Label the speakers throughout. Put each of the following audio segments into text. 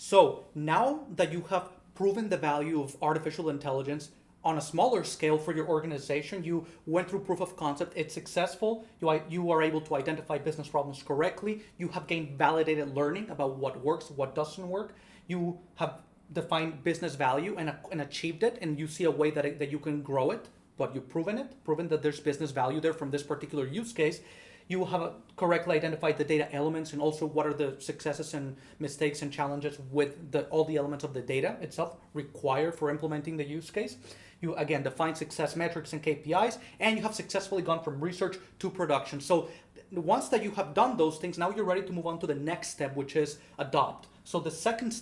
Speaker 1: So now that you have proven the value of artificial intelligence on a smaller scale for your organization, you went through proof of concept, it's successful, you are able to identify business problems correctly, you have gained validated learning about what works, what doesn't work, you have defined business value and achieved it, and you see a way that you can grow it, but you've proven that there's business value there from this particular use case. You have correctly identified the data elements and also what are the successes and mistakes and challenges with all the elements of the data itself required for implementing the use case. You again define success metrics and KPIs, and you have successfully gone from research to production. So once that you have done those things, now you're ready to move on to the next step, which is adopt. So the second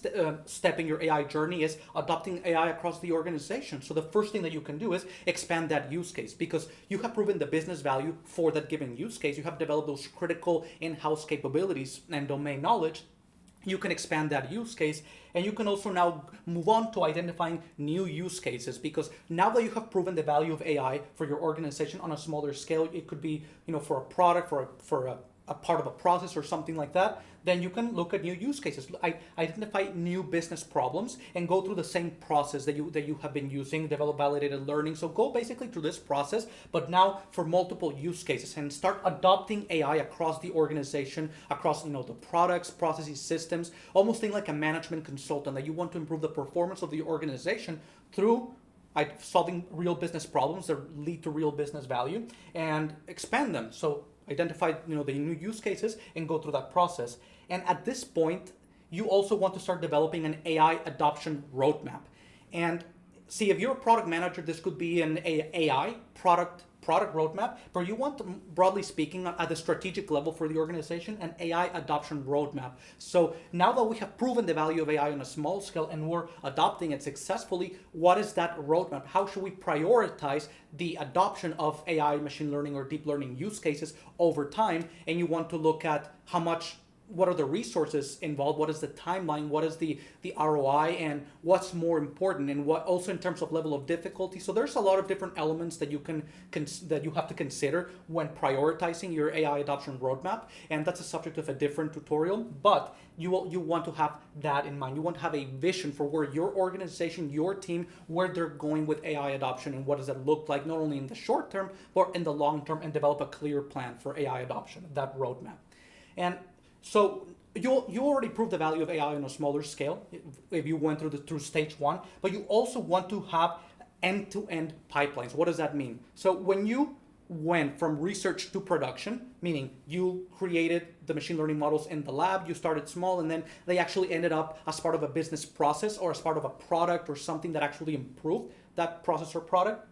Speaker 1: step in your AI journey is adopting AI across the organization. So the first thing that you can do is expand that use case, because you have proven the business value for that given use case. You have developed those critical in-house capabilities and domain knowledge. You can expand that use case, and you can also now move on to identifying new use cases, because now that you have proven the value of AI for your organization on a smaller scale, it could be for a product, for a part of a process or something like that, then you can look at new use cases. Identify new business problems and go through the same process that you have been using, develop validated learning. So go basically through this process, but now for multiple use cases, and start adopting AI across the organization, across the products, processes, systems, almost think like a management consultant, that you want to improve the performance of the organization through solving real business problems that lead to real business value, and expand them. So identify the new use cases and go through that process. And at this point, you also want to start developing an AI adoption roadmap. And see, if you're a product manager, this could be an AI product roadmap, but you want to, broadly speaking, at the strategic level for the organization, an AI adoption roadmap. So now that we have proven the value of AI on a small scale and we're adopting it successfully, what is that roadmap? How should we prioritize the adoption of AI, machine learning, or deep learning use cases over time? And you want to look at what are the resources involved, what is the timeline, what is the ROI, and what's more important, and what also in terms of level of difficulty. So there's a lot of different elements that you have to consider when prioritizing your AI adoption roadmap, and that's a subject of a different tutorial. But you want to have that in mind. You want to have a vision for where your organization, your team, where they're going with AI adoption, and what does that look like, not only in the short term but in the long term, and develop a clear plan for AI adoption, that roadmap. And so you already proved the value of AI on a smaller scale if you went through stage one, but you also want to have end-to-end pipelines. What does that mean? So when you went from research to production, meaning you created the machine learning models in the lab, you started small, and then they actually ended up as part of a business process or as part of a product or something that actually improved that process or product.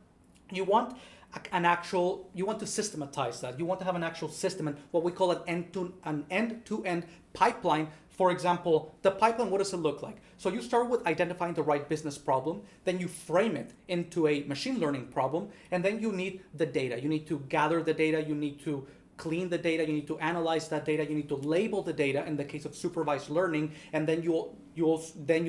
Speaker 1: You want to systematize that. You want to have an actual system, and what we call an end-to-end pipeline. For example, the pipeline, what does it look like? So you start with identifying the right business problem, then you frame it into a machine learning problem, and then you need the data. You need to gather the data, you need to clean the data, you need to analyze that data, you need to label the data in the case of supervised learning, and then you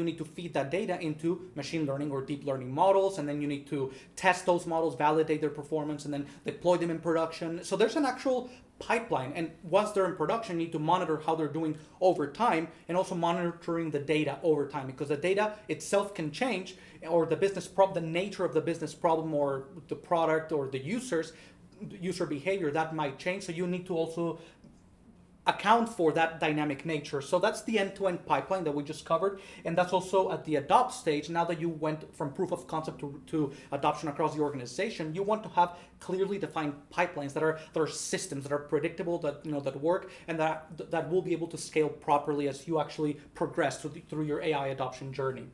Speaker 1: need to feed that data into machine learning or deep learning models, and then you need to test those models, validate their performance, and then deploy them in production. So there's an actual pipeline, and once they're in production, you need to monitor how they're doing over time, and also monitoring the data over time, because the data itself can change, or the nature of the business problem, or the product, or the user behavior, that might change. So you need to also account for that dynamic nature. So that's the end-to-end pipeline that we just covered, and that's also at the adopt stage. Now that you went from proof of concept to adoption across the organization, you want to have clearly defined pipelines that are systems that are predictable, that work, and that will be able to scale properly as you actually progress through your AI adoption journey.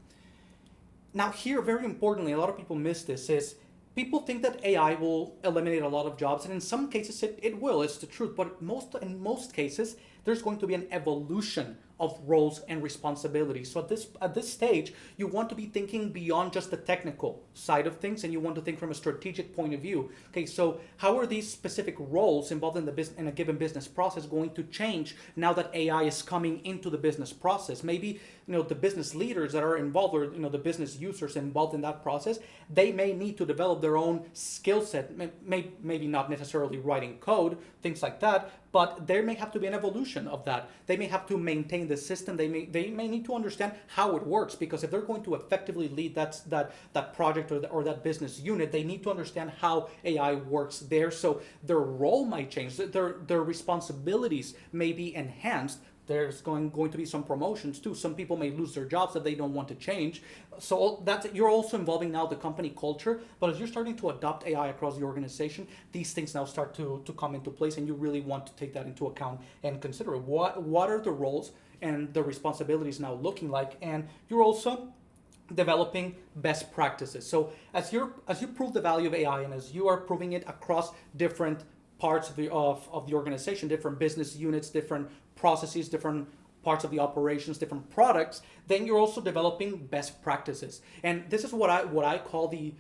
Speaker 1: Now here, very importantly, a lot of people miss this, is people think that AI will eliminate a lot of jobs, and in some cases it will, it's the truth, but in most cases, there's going to be an evolution of roles and responsibilities. So at this stage, you want to be thinking beyond just the technical side of things, and you want to think from a strategic point of view. Okay, so how are these specific roles involved in a given business process going to change now that AI is coming into the business process? Maybe the business leaders that are involved, or the business users involved in that process, they may need to develop their own skill set, maybe not necessarily writing code, things like that, but there may have to be an evolution of that. They may have to maintain the system. They may need to understand how it works, because if they're going to effectively lead that project or that business unit, they need to understand how AI works there. So their role might change. Their responsibilities may be enhanced. There's going to be some promotions too. Some people may lose their jobs that they don't want to change. So that's, you're also involving now the company culture. But as you're starting to adopt AI across the organization, these things now start to come into place, and you really want to take that into account and consider it. What are the roles and the responsibilities now looking like? And you're also developing best practices. So as you prove the value of AI, and as you are proving it across different parts of the organization, different business units, different processes, different parts of the operations, different products, then you're also developing best practices. And this is what I call the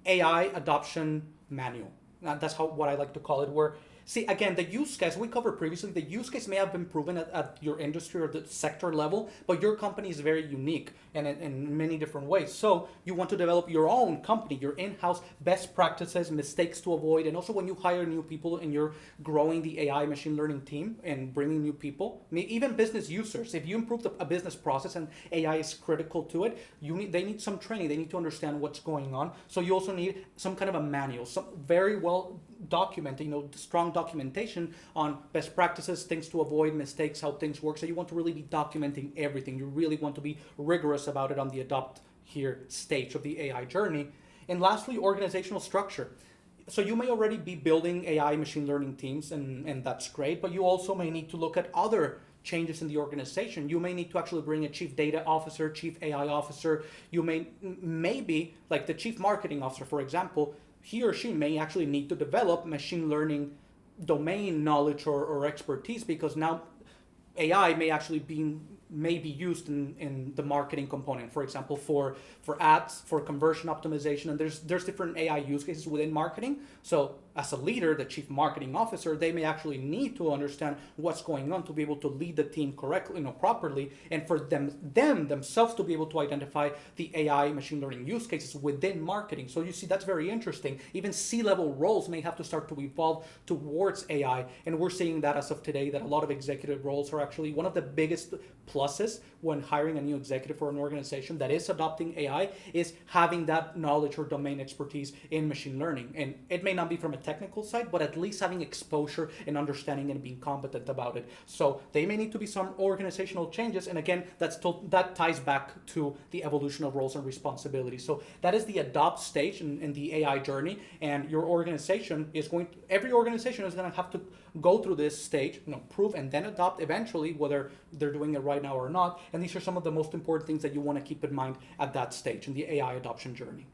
Speaker 1: AI adoption manual. That's what I like to call it. Where, see, again, the use case we covered previously, the use case may have been proven at your industry or the sector level, but your company is very unique and in many different ways. So you want to develop your own company, your in-house best practices, mistakes to avoid. And also when you hire new people and you're growing the AI machine learning team and bringing new people, even business users, if you improve a business process and AI is critical to it, they need some training. They need to understand what's going on. So you also need some kind of a manual, some very well documented, strong documentation on best practices, things to avoid, mistakes, how things work. So you want to really be documenting everything. You really want to be rigorous about it on the adopt here stage of the AI journey. And lastly, organizational structure. So you may already be building AI machine learning teams, and that's great, but you also may need to look at other changes in the organization. You may need to actually bring a chief data officer, chief AI officer. You maybe like the chief marketing officer, for example, he or she may actually need to develop machine learning domain knowledge or expertise, because now AI may be used in the marketing component, for example, for ads, for conversion optimization, and there's different AI use cases within marketing. So as a leader, the chief marketing officer, they may actually need to understand what's going on to be able to lead the team correctly, properly, and for themselves to be able to identify the AI machine learning use cases within marketing. So you see, that's very interesting. Even C-level roles may have to start to evolve towards AI, and we're seeing that as of today, that a lot of executive roles are actually one of the biggest pluses when hiring a new executive for an organization that is adopting AI, is having that knowledge or domain expertise in machine learning. And it may not be from a technical side, but at least having exposure and understanding and being competent about it. So they may need to be some organizational changes. And again, that ties back to the evolution of roles and responsibilities. So that is the adopt stage in the AI journey. And your organization every organization is going to have to go through this stage, prove and then adopt eventually, whether they're doing it right now or not. And these are some of the most important things that you want to keep in mind at that stage in the AI adoption journey.